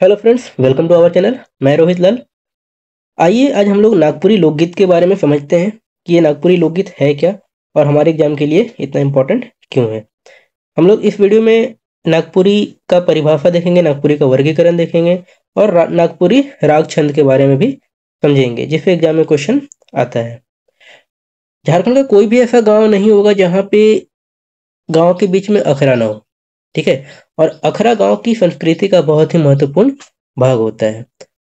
Hello friends, welcome to our channel. मैं रोहित लाल। आइए आज हम लोग नागपुरी लोकगीत के बारे में समझते हैं कि ये नागपुरी लोकगीत है क्या और हमारे एग्जाम के लिए इतना इम्पोर्टेंट क्यों है। हम लोग इस वीडियो में नागपुरी का परिभाषा देखेंगे, नागपुरी का वर्गीकरण देखेंगे और नागपुरी राग छंद के बारे में भी समझेंगे, जिसपे एग्जाम में क्वेश्चन आता है। झारखंड का कोई भी ऐसा गाँव नहीं होगा जहाँ पे गाँव के बीच में अखरा ना हो, ठीक है। और अखरा गांव की संस्कृति का बहुत ही महत्वपूर्ण भाग होता है।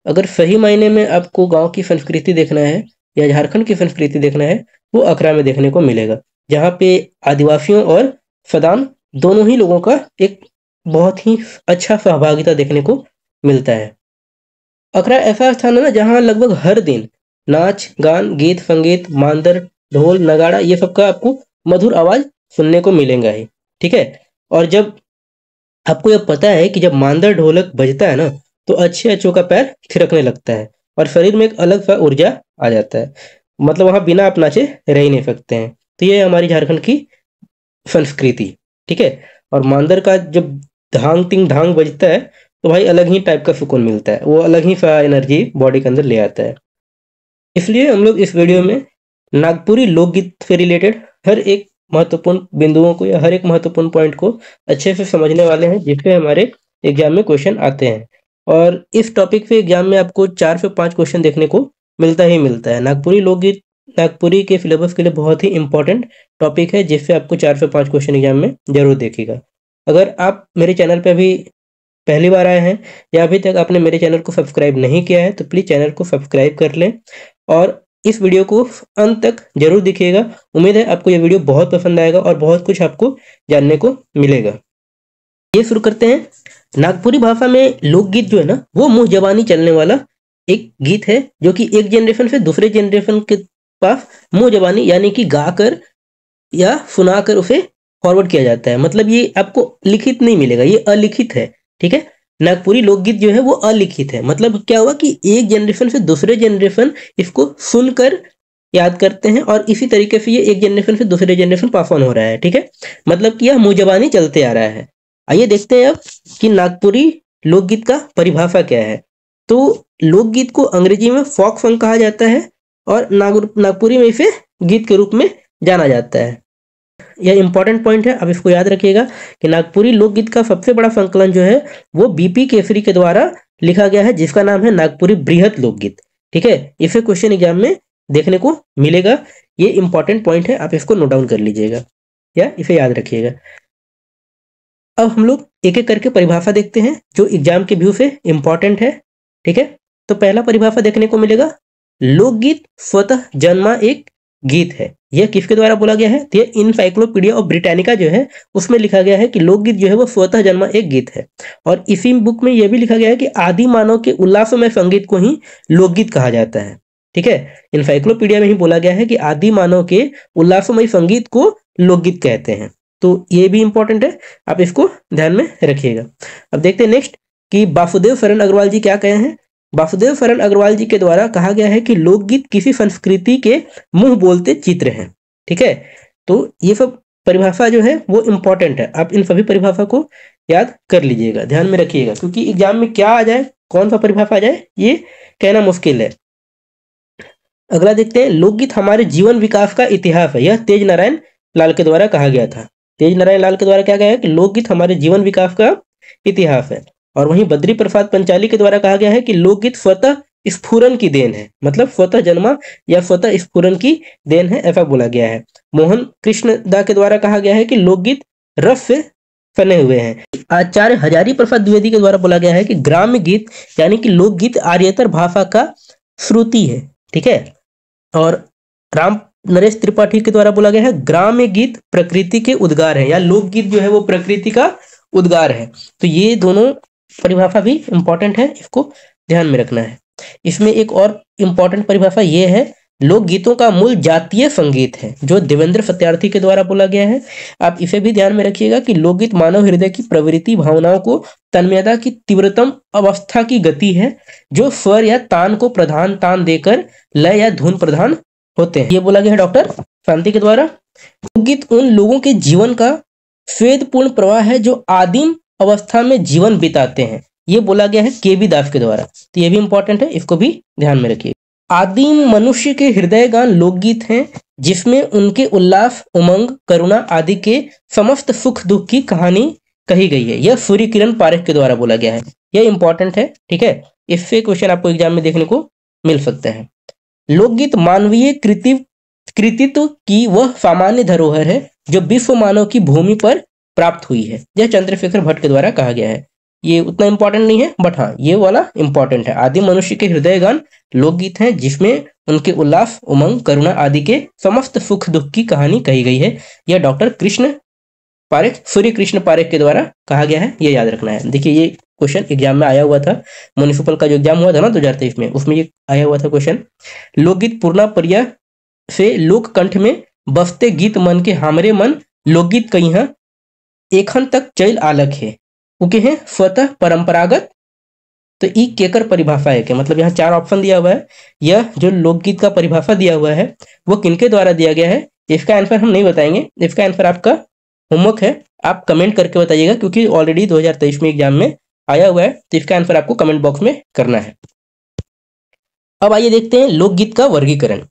अगर सही मायने में आपको गांव की संस्कृति देखना है या झारखंड की संस्कृति देखना है, वो अखरा में देखने को मिलेगा, जहाँ पे आदिवासियों और सदान दोनों ही लोगों का एक बहुत ही अच्छा सहभागिता देखने को मिलता है। अखरा ऐसा स्थान है ना जहाँ लगभग हर दिन नाच गान, गीत संगीत, मांदर, ढोल नगाड़ा, ये सब का आपको मधुर आवाज सुनने को मिलेगा ही, ठीक है। और जब आपको यह पता है कि जब मांदर ढोलक बजता है ना, तो अच्छे अच्छों का पैर थिरकने लगता है और शरीर में एक अलग सा ऊर्जा आ जाता है। मतलब वहां बिना आप नाचे रह ही नहीं सकते हैं। तो ये हमारी झारखंड की संस्कृति, ठीक है। और मांदर का जब धांग तिंग धांग बजता है तो भाई अलग ही टाइप का सुकून मिलता है, वो अलग ही सा एनर्जी बॉडी के अंदर ले आता है। इसलिए हम लोग इस वीडियो में नागपुरी लोकगीत से रिलेटेड हर एक महत्वपूर्ण बिंदुओं को या हर एक महत्वपूर्ण पॉइंट को अच्छे से समझने वाले हैं, जिससे हमारे एग्जाम में क्वेश्चन आते हैं। और इस टॉपिक पे एग्जाम में आपको 4 से 5 क्वेश्चन देखने को मिलता ही मिलता है। नागपुरी लोकगीत नागपुरी के सिलेबस के लिए बहुत ही इंपॉर्टेंट टॉपिक है, जिससे आपको 4 से 5 क्वेश्चन एग्जाम में जरूर देखेगा। अगर आप मेरे चैनल पर अभी पहली बार आए हैं या अभी तक आपने मेरे चैनल को सब्सक्राइब नहीं किया है, तो प्लीज़ चैनल को सब्सक्राइब कर लें और इस वीडियो को अंत तक जरूर देखिएगा। उम्मीद है आपको ये वीडियो बहुत पसंद आएगा और बहुत कुछ आपको जानने को मिलेगा। ये शुरू करते हैं। नागपुरी भाषा में लोकगीत जो है ना, वो मुंह जबानी चलने वाला एक गीत है, जो कि एक जनरेशन से दूसरे जनरेशन के पास मुंह जबानी यानी कि गाकर या सुनाकर उसे फॉरवर्ड किया जाता है। मतलब ये आपको लिखित नहीं मिलेगा, ये अलिखित है, ठीक है। नागपुरी लोकगीत जो है वो अलिखित है। मतलब क्या हुआ कि एक जनरेशन से दूसरे जनरेशन इसको सुनकर याद करते हैं और इसी तरीके से ये एक जनरेशन से दूसरे जनरेशन पास ऑन हो रहा है, ठीक है। मतलब कि यह मुंह जबानी चलते आ रहा है। आइए देखते हैं अब कि नागपुरी लोकगीत का परिभाषा क्या है। तो लोकगीत को अंग्रेजी में फोक सॉन्ग कहा जाता है और नागपुरी में इसे गीत के रूप में जाना जाता है। यह इंपॉर्टेंट पॉइंट है, अब इसको याद रखिएगा कि नागपुरी लोकगीत का सबसे बड़ा संकलन जो है वो बीपी केसरी के द्वारा लिखा गया है, जिसका नाम है नागपुरी बृहत लोकगीत, ठीक है। इसे क्वेश्चन एग्जाम में देखने को मिलेगा। ये इंपॉर्टेंट पॉइंट है, आप इसको नोट डाउन कर लीजिएगा या इसे याद रखिएगा। अब हम लोग एक एक करके परिभाषा देखते हैं जो एग्जाम के व्यू से इंपॉर्टेंट है, ठीक है। तो पहला परिभाषा देखने को मिलेगा, लोकगीत स्वतः जन्मा एक गीत है। यह किसके द्वारा बोला गया है? तो यह इनसाइक्लोपीडिया ऑफ ब्रिटानिका जो है उसमें लिखा गया है कि लोकगीत जो है वो स्वतः जन्मा एक गीत है। और इसी बुक में यह भी लिखा गया है कि आदि मानव के उल्लासमय संगीत को ही लोकगीत कहा जाता है, ठीक है। इनसाइक्लोपीडिया में ही बोला गया है कि आदि मानव के उल्लासमय संगीत को लोकगीत कहते हैं। तो ये भी इंपॉर्टेंट है, आप इसको ध्यान में रखिएगा। अब देखते हैं नेक्स्ट कि वासुदेव शरण अग्रवाल जी क्या कहे हैं। वासुदेव शरण अग्रवाल जी के द्वारा कहा गया है कि लोकगीत किसी संस्कृति के मुंह बोलते चित्र हैं, ठीक है। तो ये सब परिभाषा जो है वो इंपॉर्टेंट है, आप इन सभी परिभाषा को याद कर लीजिएगा, ध्यान में रखिएगा, क्योंकि एग्जाम में क्या आ जाए, कौन सा परिभाषा आ जाए, ये कहना मुश्किल है। अगला देखते हैं, लोकगीत हमारे जीवन विकास का इतिहास है। यह तेज नारायण लाल के द्वारा कहा गया था। तेज नारायण लाल के द्वारा क्या कहा है कि लोकगीत हमारे जीवन विकास का इतिहास है। और वहीं बद्री प्रसाद पंचाली के द्वारा कहा गया है कि लोकगीत स्वतः स्फुरन की देन है। मतलब स्वतः जन्मा या स्वतः स्फुरन की देन है, ऐसा बोला गया है। मोहन कृष्ण दा के द्वारा कहा गया है कि लोकगीत रस से बने हुए हैं। आचार्य हजारी प्रसाद द्विवेदी के द्वारा बोला गया है कि ग्राम्य गीत यानी कि लोकगीत आर्यतर भाषा का श्रुति है, ठीक है। और राम नरेश त्रिपाठी के द्वारा बोला गया है ग्राम्य गीत प्रकृति के उद्गार है, या लोकगीत जो है वो प्रकृति का उद्गार है। तो ये दोनों परिभाषा भी इंपॉर्टेंट है, इसको ध्यान में रखना है। इसमें एक और इंपॉर्टेंट परिभाषा ये है, लोकगीतों का मूल जातीय संगीत है, जो देवेंद्र सत्यार्थी के द्वारा बोला गया है। आप इसे भी ध्यान में रखिएगा कि लोकगीत मानव हृदय की प्रवृत्ति, भावनाओं को तन्मयता की तीव्रतम अवस्था की गति है, जो स्वर या तान को प्रधान तान देकर लय या धुन प्रधान होते हैं। ये बोला गया है डॉक्टर शांति के द्वारा। लोकगीत उन लोगों के जीवन का स्वेदपूर्ण प्रवाह है जो आदिम अवस्था में जीवन बिताते हैं। ये बोला गया है केबी दास के द्वारा, तो ये भी इंपॉर्टेंट है, इसको भी ध्यान में रखिए। आदिम मनुष्य के हृदय गान लोकगीत हैं जिसमें उनके उल्लास, उमंग, करुणा आदि के समस्त सुख दुख की कहानी कही गई है। यह सूर्य किरण पारेख के द्वारा बोला गया है, यह इंपॉर्टेंट है, ठीक है। इससे क्वेश्चन आपको एग्जाम में देखने को मिल सकता है। लोकगीत मानवीय कृतित्व की वह सामान्य धरोहर है जो विश्व मानव की भूमि पर प्राप्त हुई है। यह चंद्रशेखर भट्ट के द्वारा कहा गया है। ये उतना इंपॉर्टेंट नहीं है, बट हाँ ये वाला इंपॉर्टेंट है। आदिम मनुष्य के हृदय गान लोकगीत हैं जिसमें उनके उल्लास, उमंग, करुणा आदि के समस्त सुख दुख की कहानी कही गई है। यह डॉक्टर कृष्ण पारेख, सूर्य कृष्ण पारेख के द्वारा कहा गया है, ये याद रखना है। देखिए ये क्वेश्चन एग्जाम में आया हुआ था, म्युनिसिपल का जो एग्जाम हुआ था ना 2023 में, उसमें ये आया हुआ था क्वेश्चन। लोकगीत पूर्णा पर्या से लोक कंठ में बसते गीत मन के हमरे मन, लोकगीत कही है एखन तक चैल आलक है, उके हैं स्वतः परंपरागत। तो ई केकर परिभाषा है क्या, मतलब यहाँ 4 ऑप्शन दिया हुआ है। यह जो लोकगीत का परिभाषा दिया हुआ है वो किनके द्वारा दिया गया है, इसका आंसर हम नहीं बताएंगे, इसका आंसर आपका होमवर्क है, आप कमेंट करके बताइएगा, क्योंकि ऑलरेडी 2023 में एग्जाम में आया हुआ है, तो इसका आंसर आपको कमेंट बॉक्स में करना है। अब आइए देखते हैं लोकगीत का वर्गीकरण,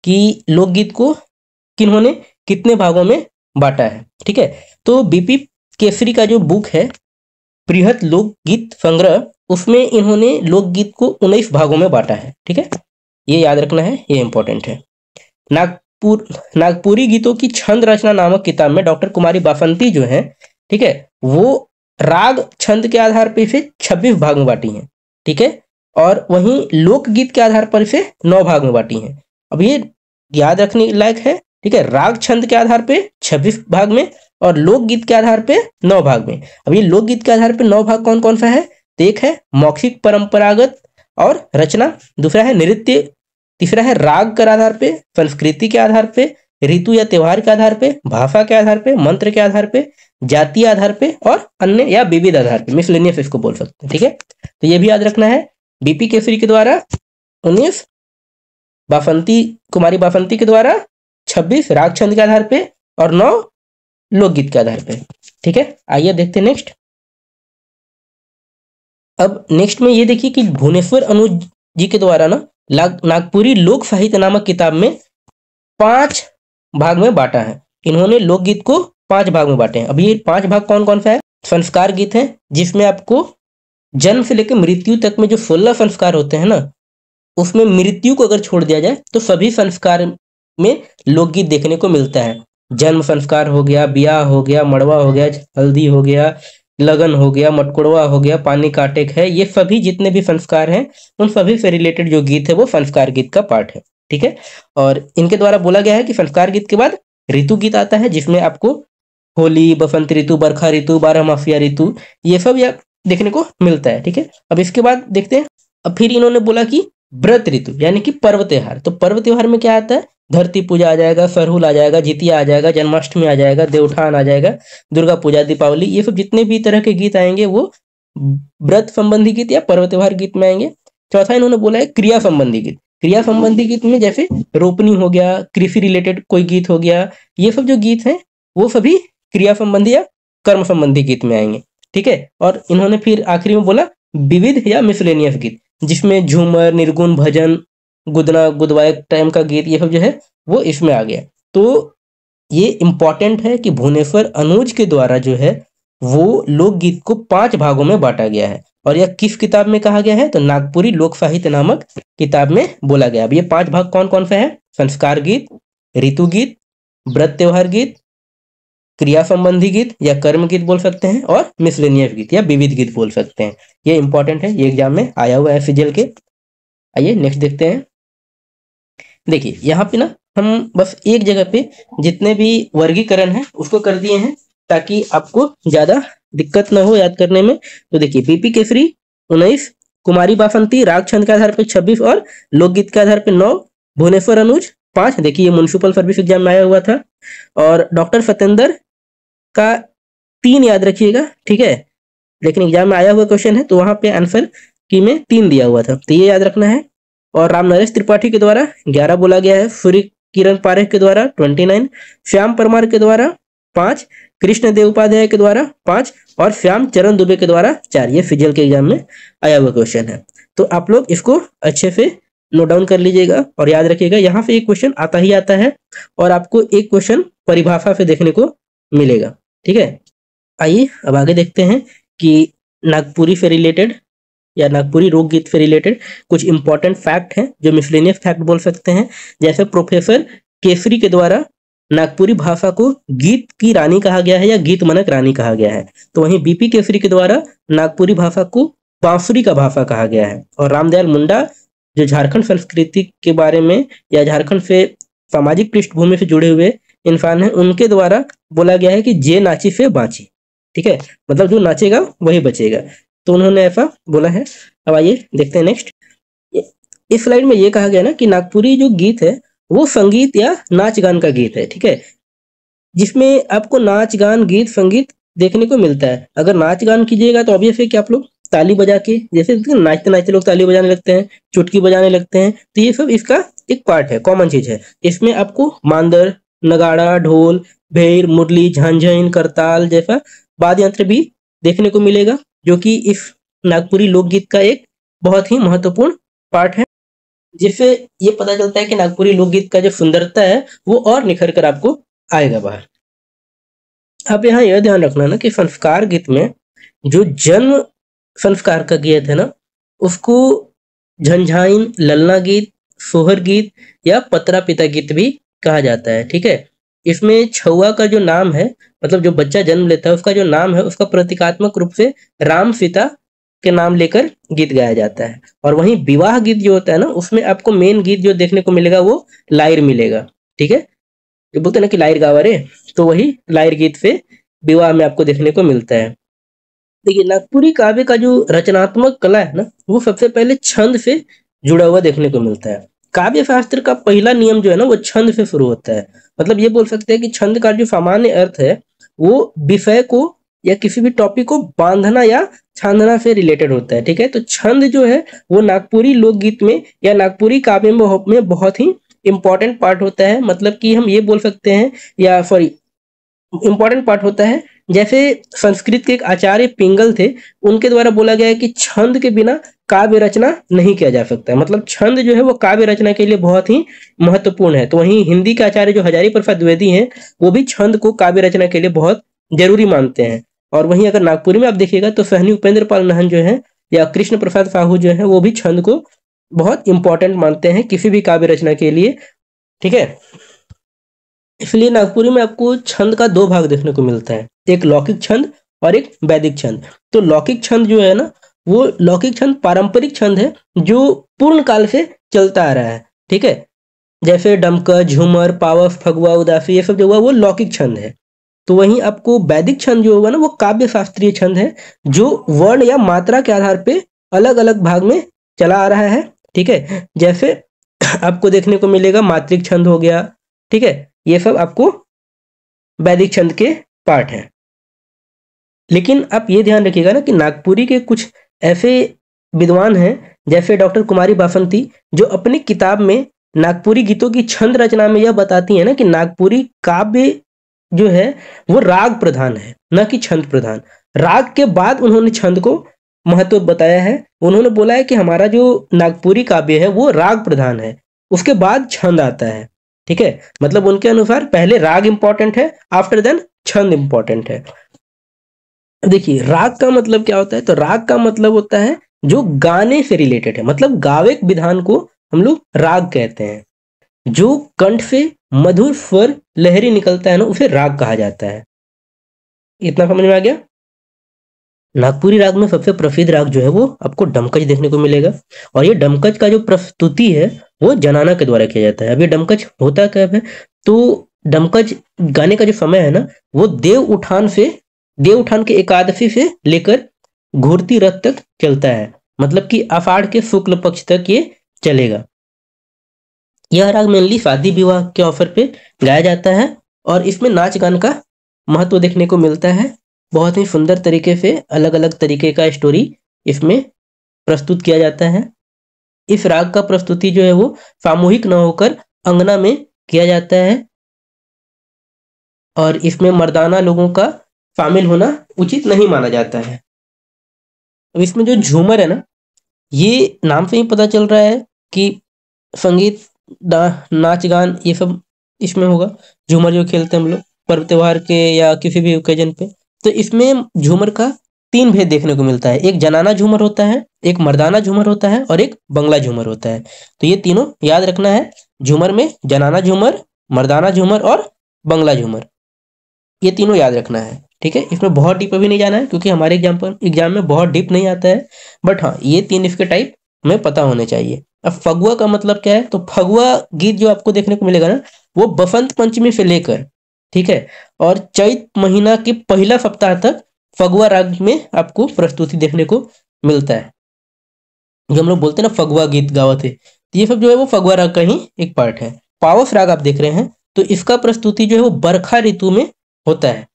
कि लोकगीत को किन्होंने कितने भागों में बांटा है, ठीक है। तो बीपी केसरी का जो बुक है बृहत लोकगीत संग्रह, उसमें इन्होंने लोकगीत को 19 भागों में बांटा है, ठीक है, ये याद रखना है, ये इंपॉर्टेंट है। नागपुरी गीतों की छंद रचना नामक किताब में डॉक्टर कुमारी बासंती जो है, ठीक है, वो राग छंद के आधार पर इसे 26 भाग में बांटी हैं, ठीक है, और वहीं लोकगीत के आधार पर इसे 9 भाग में बांटी हैं। अब ये याद रखने लायक है, ठीक है, राग छंद के आधार पे 26 भाग में और लोकगीत के आधार पे 9 भाग में। अब ये लोकगीत के आधार पे 9 भाग कौन कौन सा है, तो एक है मौखिक परंपरागत और रचना, दूसरा है नृत्य, तीसरा है राग के आधार पे, संस्कृति के आधार पे, ऋतु या त्योहार के आधार पे, भाषा के आधार पे, मंत्र के आधार पे, जातीय आधार पे और अन्य या विविध आधार पे, मिसलेनियस इसको बोल सकते हैं, ठीक है। तो ये भी याद रखना है, बीपी केसरी के द्वारा 19, कुमारी बासंती के द्वारा 26 राग छंद के आधार पे और 9 लोकगीत के आधार पे, ठीक है। आइए देखते हैं नेक्स्ट। अब नेक्स्ट में ये देखिए कि भुवनेश्वर अनुज जी के द्वारा ना नागपुरी लोक साहित्य नामक किताब में 5 भाग में बांटा है। इन्होंने लोकगीत को 5 भाग में बांटे हैं। अब ये 5 भाग कौन कौन सा है, संस्कार गीत है जिसमें आपको जन्म से लेकर मृत्यु तक में जो 16 संस्कार होते हैं ना, उसमें मृत्यु को अगर छोड़ दिया जाए तो सभी संस्कार में लोकगीत देखने को मिलता है। जन्म संस्कार हो गया, ब्याह हो गया, मड़वा हो गया, हल्दी हो गया, लगन हो गया, मटकुड़वा हो गया, पानी काटे है, ये सभी जितने भी संस्कार हैं उन सभी से रिलेटेड जो गीत है वो संस्कार गीत का पार्ट है, ठीक है। और इनके द्वारा बोला गया है कि संस्कार गीत के बाद ऋतु गीत आता है जिसमें आपको होली, बसंत ऋतु, बरखा ऋतु, बारहमासिया ऋतु, ये सब देखने को मिलता है, ठीक है। अब इसके बाद देखते हैं, अब फिर इन्होंने बोला कि व्रत ऋतु यानी कि पर्व त्योहार, तो पर्व त्योहार में क्या आता है, धरती पूजा आ जाएगा, सरहुल आ जाएगा, जितिया आ जाएगा, जन्माष्टमी आ जाएगा, देवउठान आ जाएगा, दुर्गा पूजा, दीपावली, ये सब जितने भी तरह के गीत आएंगे वो व्रत संबंधी गीत या पर्व त्योहार गीत में आएंगे। चौथा इन्होंने बोला है क्रिया संबंधी गीत। क्रिया संबंधी गीत में जैसे रोपनी हो गया, कृषि रिलेटेड कोई गीत हो गया, ये सब जो गीत हैं वो सभी क्रिया संबंधी या कर्म संबंधी गीत में आएंगे, ठीक है। और इन्होंने फिर आखिरी में बोला विविध या मिसलेनियस गीत, जिसमें झूमर, निर्गुण, भजन, गुदना, गुदवायक टाइम का गीत, ये सब जो है वो इसमें आ गया। तो ये इंपॉर्टेंट है कि भुवनेश्वर अनुज के द्वारा जो है वो लोकगीत को 5 भागों में बांटा गया है। और यह किस किताब में कहा गया है, तो नागपुरी लोक साहित्य नामक किताब में बोला गया। अब ये 5 भाग कौन कौन सा है, संस्कार गीत, ऋतु गीत, व्रत त्योहार गीत, क्रिया संबंधी गीत या कर्म गीत बोल सकते हैं, और मिसलेनियस गीत या विविध गीत बोल सकते हैं। ये इंपॉर्टेंट है, ये एग्जाम में आया हुआ है फिजिकल के। आइए नेक्स्ट देखते हैं। देखिए यहाँ पे ना हम बस एक जगह पे जितने भी वर्गीकरण है उसको कर दिए हैं ताकि आपको ज्यादा दिक्कत ना हो याद करने में। तो देखिए बीपी केसरी 19, कुमारी बासंती राग छंद के आधार पर 26 और लोकगीत के आधार पर 9, भुवनेश्वर अनुज 5, देखिए ये म्युनिसिपल सर्विस एग्जाम में आया हुआ था, और डॉक्टर सत्येंद्र का 3 याद रखिएगा, ठीक है, लेकिन एग्जाम में आया हुआ क्वेश्चन है तो वहां पे आंसर की में 3 दिया हुआ था, तो ये याद रखना है। और राम नरेश त्रिपाठी के द्वारा 11 बोला गया है, सूर्य किरण पारेख के द्वारा 29, श्याम परमार के द्वारा 5, कृष्ण देव उपाध्याय के द्वारा 5 और श्याम चरण दुबे के द्वारा 4। ये फिजिकल के एग्जाम में आया हुआ क्वेश्चन है। तो आप लोग इसको अच्छे से नोट डाउन कर लीजिएगा और याद रखिएगा, यहाँ पे एक क्वेश्चन आता ही आता है और आपको एक क्वेश्चन परिभाषा से देखने को मिलेगा। ठीक है, आइए अब आगे देखते हैं कि नागपुरी से रिलेटेड या नागपुरी लोकगीत से रिलेटेड कुछ इंपॉर्टेंट फैक्ट हैं जो मिसलेनियस फैक्ट बोल सकते हैं। जैसे प्रोफेसर केसरी के द्वारा नागपुरी भाषा को गीत की रानी कहा गया है या गीत मनक रानी कहा गया है, तो वहीं बीपी केसरी के द्वारा नागपुरी भाषा को बांसुरी का भाषा कहा गया है। और रामदयाल मुंडा जो झारखंड संस्कृति के बारे में या झारखंड से सामाजिक पृष्ठभूमि से जुड़े हुए इंसान हैं, उनके द्वारा बोला गया है कि जे नाची से बाँची। ठीक है, मतलब जो नाचेगा वही बचेगा, तो उन्होंने ऐसा बोला है। अब आइए देखते हैं नेक्स्ट। इस स्लाइड में ये कहा गया ना कि नागपुरी जो गीत है वो संगीत या नाच गान का गीत है। ठीक है, जिसमें आपको नाच गान गीत संगीत देखने को मिलता है। अगर नाच गान कीजिएगा तो ऑब्वियस है कि आप लोग ताली बजा के, जैसे नाचते नाचते लोग ताली बजाने लगते हैं, चुटकी बजाने लगते हैं, तो ये सब इसका एक पार्ट है, कॉमन चीज है। इसमें आपको मांदर, नगाड़ा, ढोल, भेर, मुरली, झांझन, करताल जैसा वाद्य यंत्र भी देखने को मिलेगा, जो कि इस नागपुरी लोकगीत का एक बहुत ही महत्वपूर्ण पार्ट है, जिससे ये पता चलता है कि नागपुरी लोकगीत का जो सुंदरता है वो और निखर कर आपको आएगा बाहर। अब यहाँ यह ध्यान रखना ना कि संस्कार गीत में जो जन्म संस्कार का गीत है ना, उसको झंझाइन, ललना गीत, सोहर गीत या पतरा पिता गीत भी कहा जाता है। ठीक है, इसमें छुआ का जो नाम है, मतलब जो बच्चा जन्म लेता है उसका जो नाम है, उसका प्रतीकात्मक रूप से राम सीता के नाम लेकर गीत गाया जाता है। और वहीं विवाह गीत जो होता है ना, उसमें आपको मेन गीत जो देखने को मिलेगा वो लायर मिलेगा। ठीक है, जो बोलते हैं ना कि लायर गावा रे, तो वही लायर गीत से विवाह में आपको देखने को मिलता है। देखिए, नागपुरी काव्य का जो रचनात्मक कला है ना, वो सबसे पहले छंद से जुड़ा हुआ देखने को मिलता है। काव्य शास्त्र का पहला नियम जो है ना, वो छंद से शुरू होता है। मतलब ये बोल सकते हैं कि छंद का जो सामान्य अर्थ है वो विषय को या किसी भी टॉपिक को बांधना या छांदना से रिलेटेड होता है। ठीक है, तो छंद जो है वो नागपुरी लोकगीत में या नागपुरी काव्य में बहुत ही इंपॉर्टेंट पार्ट होता है। मतलब कि हम ये बोल सकते हैं, या सॉरी इंपॉर्टेंट पार्ट होता है। जैसे संस्कृत के एक आचार्य पिंगल थे, उनके द्वारा बोला गया है कि छंद के बिना काव्य रचना नहीं किया जा सकता है। मतलब छंद जो है वो काव्य रचना के लिए बहुत ही महत्वपूर्ण है। तो वहीं हिंदी के आचार्य जो हजारी प्रसाद द्विवेदी हैं, वो भी छंद को काव्य रचना के लिए बहुत जरूरी मानते हैं। और वहीं अगर नागपुरी में आप देखिएगा तो सहनी उपेंद्र पाल नाहन जो है या कृष्ण प्रसाद साहू जो है, वो भी छंद को बहुत इंपॉर्टेंट मानते हैं किसी भी काव्य रचना के लिए। ठीक है, इसलिए नागपुरी में आपको छंद का 2 भाग देखने को मिलता है, एक लौकिक छंद और एक वैदिक छंद। तो लौकिक छंद जो है ना, वो लौकिक छंद पारंपरिक छंद है जो पूर्ण काल से चलता आ रहा है। ठीक है, जैसे डमका, झूमर, पावस, फगुआ, उदासी, ये सब जो हुआ वो लौकिक छंद है। तो वहीं आपको वैदिक छंद जो होगा ना, वो काव्य शास्त्रीय छंद है, जो वर्ण या मात्रा के आधार पे अलग अलग भाग में चला आ रहा है। ठीक है, जैसे आपको देखने को मिलेगा मात्रिक छंद हो गया। ठीक है, ये सब आपको वैदिक छंद के पार्ट हैं। लेकिन आप ये ध्यान रखिएगा ना कि नागपुरी के कुछ ऐसे विद्वान हैं, जैसे डॉक्टर कुमारी बासंती, जो अपनी किताब में नागपुरी गीतों की छंद रचना में यह बताती है ना कि नागपुरी काव्य जो है वो राग प्रधान है, न कि छंद प्रधान। राग के बाद उन्होंने छंद को महत्व बताया है। उन्होंने बोला है कि हमारा जो नागपुरी काव्य है वो राग प्रधान है, उसके बाद छंद आता है। ठीक है, मतलब उनके अनुसार पहले राग इंपॉर्टेंट है, आफ्टर देन छंद इंपॉर्टेंट है। देखिए, राग का मतलब क्या होता है, तो राग का मतलब होता है जो गाने से रिलेटेड है, मतलब गावे विधान को हम लोग राग कहते हैं। जो कंठ से मधुर स्वर लहरी निकलता है ना, उसे राग कहा जाता है। इतना समझ में आ गया। नागपुरी राग में सबसे प्रसिद्ध राग जो है वो आपको डमकच देखने को मिलेगा, और ये डमकच का जो प्रस्तुति है वो जनाना के द्वारा किया जाता है। अब ये डमकच होता क्या है, तो डमकच गाने का जो समय है ना, वो देव उठान के एकादशी से लेकर घूर्ती रथ तक चलता है। मतलब कि आषाढ़ के शुक्ल पक्ष तक ये चलेगा। यह राग मेनली शादी विवाह के अवसर पे गाया जाता है, और इसमें नाच गान का महत्व देखने को मिलता है। बहुत ही सुंदर तरीके से अलग अलग तरीके का स्टोरी इसमें प्रस्तुत किया जाता है। इस राग का प्रस्तुति जो है वो सामूहिक न होकर अंगना में किया जाता है, और इसमें मर्दाना लोगों का शामिल होना उचित नहीं माना जाता है। अब इसमें जो झूमर है ना, ये नाम से ही पता चल रहा है कि संगीत, नाच गान ये सब इसमें होगा। झूमर जो खेलते हैं हम लोग पर्व त्योहार के या किसी भी ओकेजन पे, तो इसमें झूमर का 3 भेद देखने को मिलता है। एक जनाना झूमर होता है, एक मर्दाना झूमर होता है और एक बंगला झूमर होता है। तो ये तीनों याद रखना है। झूमर में जनाना झूमर, मर्दाना झूमर और बंगला झूमर, ये तीनों याद रखना है। ठीक है, इसमें बहुत डीप अभी नहीं जाना है क्योंकि हमारे एग्जाम में बहुत डीप नहीं आता है, बट हाँ ये 3 इसके टाइप हमें पता होने चाहिए। अब फगुआ का मतलब क्या है, तो फगुआ गीत जो आपको देखने को मिलेगा ना, वो बसंत पंचमी से लेकर, ठीक है, और चैत महीना के पहला सप्ताह तक फगुआ राग में आपको प्रस्तुति देखने को मिलता है। जो हम लोग बोलते हैं ना फगुआ गीत गावत है, तो ये सब जो है वो फगुआ राग का ही एक पार्ट है। पावस राग आप देख रहे हैं, तो इसका प्रस्तुति जो है वो बरखा ऋतु में होता है।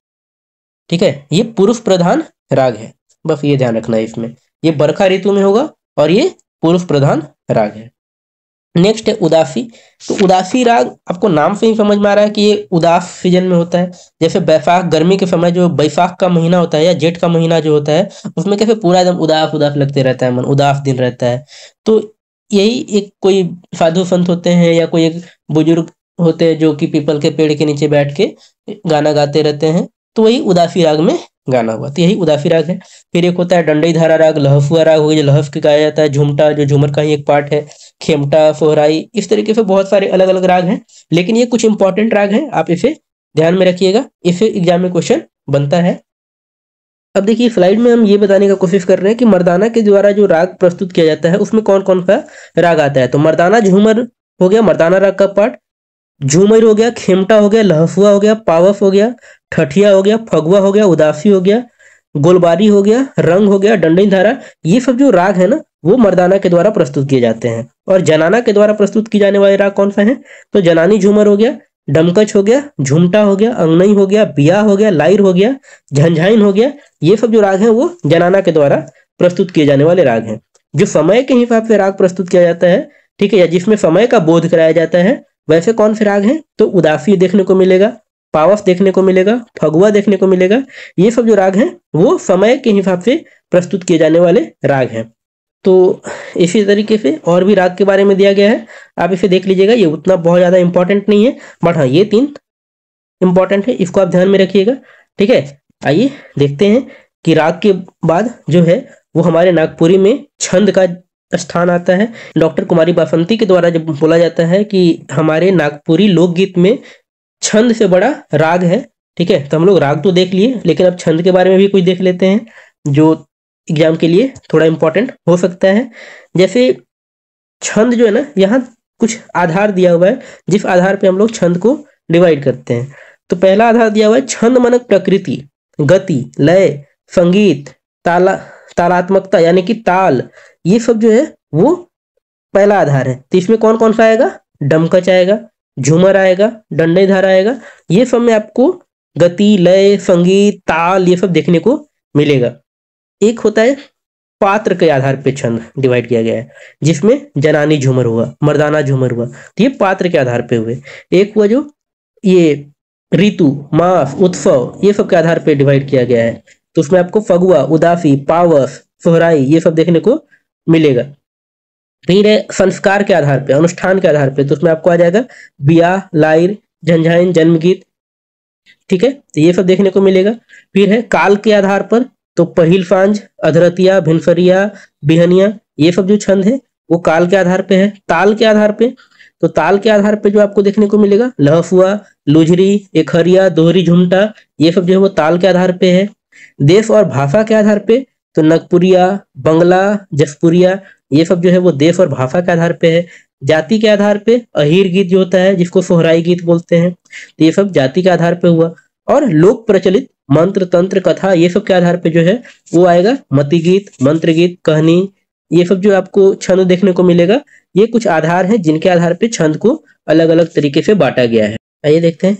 ठीक है, ये पुरुष प्रधान राग है, बस ये ध्यान रखना है। इसमें ये बरखा ऋतु में होगा और ये पुरुष प्रधान राग है। नेक्स्ट है उदासी। तो उदासी राग आपको नाम से ही समझ में आ रहा है कि ये उदास सीजन में होता है। जैसे बैसाख, गर्मी के समय जो बैसाख का महीना होता है या जेठ का महीना जो होता है, उसमें कैसे पूरा एकदम उदास उदास लगते रहता है, मन उदास दिन रहता है। तो यही एक कोई साधु संत होते हैं या कोई एक बुजुर्ग होते हैं जो कि पीपल के पेड़ के नीचे बैठ के गाना गाते रहते हैं, तो वही उदासी राग में गाना हुआ, तो यही उदासी राग है। फिर एक होता है डंडई धारा राग, लहफुआ राग हो गया जो लहफ के गाया जाता है, झुमटा जो झूमर का ही एक पार्ट है, खेमटा, सोहराई, इस तरीके से बहुत सारे अलग अलग राग हैं। लेकिन ये कुछ इंपॉर्टेंट राग हैं, आप इसे ध्यान में रखिएगा, इससे एग्जाम में क्वेश्चन बनता है। अब देखिए स्लाइड में हम ये बताने का कोशिश कर रहे हैं कि मर्दाना के द्वारा जो राग प्रस्तुत किया जाता है उसमें कौन कौन सा राग आता है। तो मर्दाना झूमर हो गया, मर्दाना राग का पार्ट, झूमर हो गया, खेमटा हो गया, लहफुआ हो गया, पावस हो गया, ठठिया हो गया, फगुआ हो गया, उदासी हो गया, गोलबारी हो गया, रंग हो गया, डंडई धारा, ये सब जो राग है ना वो मर्दाना के द्वारा प्रस्तुत किए जाते हैं। और जनाना के द्वारा प्रस्तुत की जाने वाले राग कौन सा है, तो जनानी झूमर हो गया, डमकच हो गया, झुमटा हो गया, अंगनई हो गया, बिया हो गया, लाइर हो गया, झंझाइन हो गया, ये सब जो राग हैं वो जनाना के द्वारा प्रस्तुत किए जाने वाले राग हैं। जो समय के हिसाब से राग प्रस्तुत किया जाता है, ठीक है, या जिसमें समय का बोध कराया जाता है, वैसे कौन से राग हैं, तो उदासी देखने को मिलेगा, पावस देखने को मिलेगा, फगुआ देखने को मिलेगा। ये सब जो राग हैं वो समय के हिसाब से प्रस्तुत किए जाने वाले राग हैं। तो इसी तरीके से और भी राग के बारे में दिया गया है, आप इसे देख लीजिएगा, ये उतना बहुत ज़्यादा इंपॉर्टेंट नहीं है, बट हाँ ये 3 इंपॉर्टेंट है, इसको आप ध्यान में रखिएगा। ठीक है, आइए देखते हैं कि राग के बाद जो है वो हमारे नागपुरी में छंद का स्थान आता है। डॉक्टर कुमारी बासंती के द्वारा जब बोला जाता है कि हमारे नागपुरी लोकगीत में छंद से बड़ा राग है, ठीक है, तो हम लोग राग तो देख लिए, लेकिन अब छंद के बारे में भी कुछ देख लेते हैं जो एग्जाम के लिए थोड़ा इंपॉर्टेंट हो सकता है। जैसे छंद जो है ना, यहाँ कुछ आधार दिया हुआ है जिस आधार पे हम लोग छंद को डिवाइड करते हैं। तो पहला आधार दिया हुआ है छंद मानक प्रकृति, गति, लय, संगीत, तालात्मकता यानी कि ताल, ये सब जो है वो पहला आधार है। तो इसमें कौन कौन सा आएगा, डमकच आएगा, झूमर आएगा, डंडई धारा आएगा, ये सब में आपको गति, लय, संगीत, ताल ये सब देखने को मिलेगा। एक होता है पात्र के आधार पे छंद डिवाइड किया गया है, जिसमें जनानी झूमर हुआ, मर्दाना झूमर हुआ, तो ये पात्र के आधार पे हुए। एक हुआ जो ये ऋतु, मास, उत्सव, ये सब के आधार पे डिवाइड किया गया है, तो उसमें आपको फगुआ, उदासी, पावस, सोहराई ये सब देखने को मिलेगा। फिर है संस्कार के आधार पे, अनुष्ठान के आधार पे, तो उसमें आपको आ जाएगा बिया, लाइर, झंझाइन, जन्मगीत, ठीक है, तो ये सब देखने को मिलेगा। फिर है काल के आधार पर, तो पहिल सांझ, अधरतिया, भिनसरिया, बिहनिया, ये सब जो छंद है वो काल के आधार पे है। ताल के आधार पे, तो ताल के आधार पे जो आपको देखने को मिलेगा लहफुआ, लुझरी, एकहरिया, दोहरी झुमटा, ये सब जो है वो ताल के आधार पे है। देश और भाषा के आधार पे, तो नगपुरिया, बंगला, जसपुरिया, ये सब जो है वो देश और भाषा के आधार पे है। जाति के आधार पे अहीर गीत जो होता है जिसको सोहराई गीत बोलते हैं, तो ये सब जाति के आधार पे हुआ। और लोक प्रचलित मंत्र, तंत्र, कथा, ये सब के आधार पे जो है वो आएगा मति गीत, मंत्र गीत, कहानी, ये सब जो आपको छंद देखने को मिलेगा। ये कुछ आधार हैं जिनके आधार पे छंद को अलग अलग तरीके से बांटा गया है। आइए देखते हैं,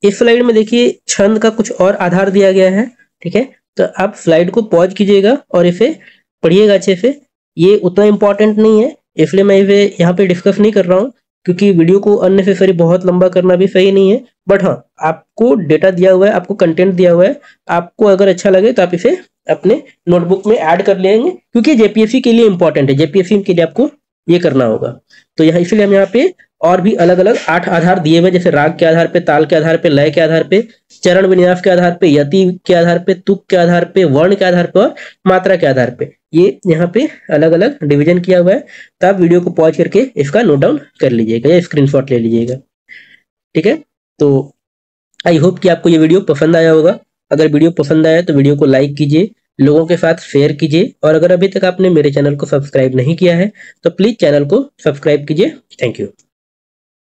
इस स्लाइड में देखिए छंद का कुछ और आधार दिया गया है, ठीक है, तो आप स्लाइड को पॉज कीजिएगा और इसे पढ़िएगा अच्छे से। ये उतना इंपॉर्टेंट नहीं है, इसलिए मैं इसे यहाँ पे डिस्कस नहीं कर रहा हूँ, क्योंकि वीडियो को अननेसेसरी बहुत लंबा करना भी सही नहीं है, बट हाँ, आपको डेटा दिया हुआ है, आपको कंटेंट दिया हुआ है, आपको अगर अच्छा लगे तो आप इसे अपने नोटबुक में ऐड कर लेंगे, क्योंकि जेपीएससी के लिए इंपॉर्टेंट है, जेपीएससी के लिए आपको ये करना होगा। तो यहाँ इसलिए हम यहाँ पे और भी अलग अलग 8 आधार दिए हुए, जैसे राग के आधार पे, ताल के आधार पे, लय के आधार पे, चरण विन्यास के आधार पे, यति के आधार पे, तुक के आधार पे, वर्ण के आधार पे और मात्रा के आधार पे, ये यहाँ पे अलग अलग डिवीजन किया हुआ है। तो आप वीडियो को पॉज करके इसका नोट डाउन कर लीजिएगा या स्क्रीनशॉट ले लीजिएगा। ठीक है, तो आई होप कि आपको ये वीडियो पसंद आया होगा। अगर वीडियो पसंद आया तो वीडियो को लाइक कीजिए, लोगों के साथ शेयर कीजिए, और अगर अभी तक आपने मेरे चैनल को सब्सक्राइब नहीं किया है तो प्लीज चैनल को सब्सक्राइब कीजिए। Thank you.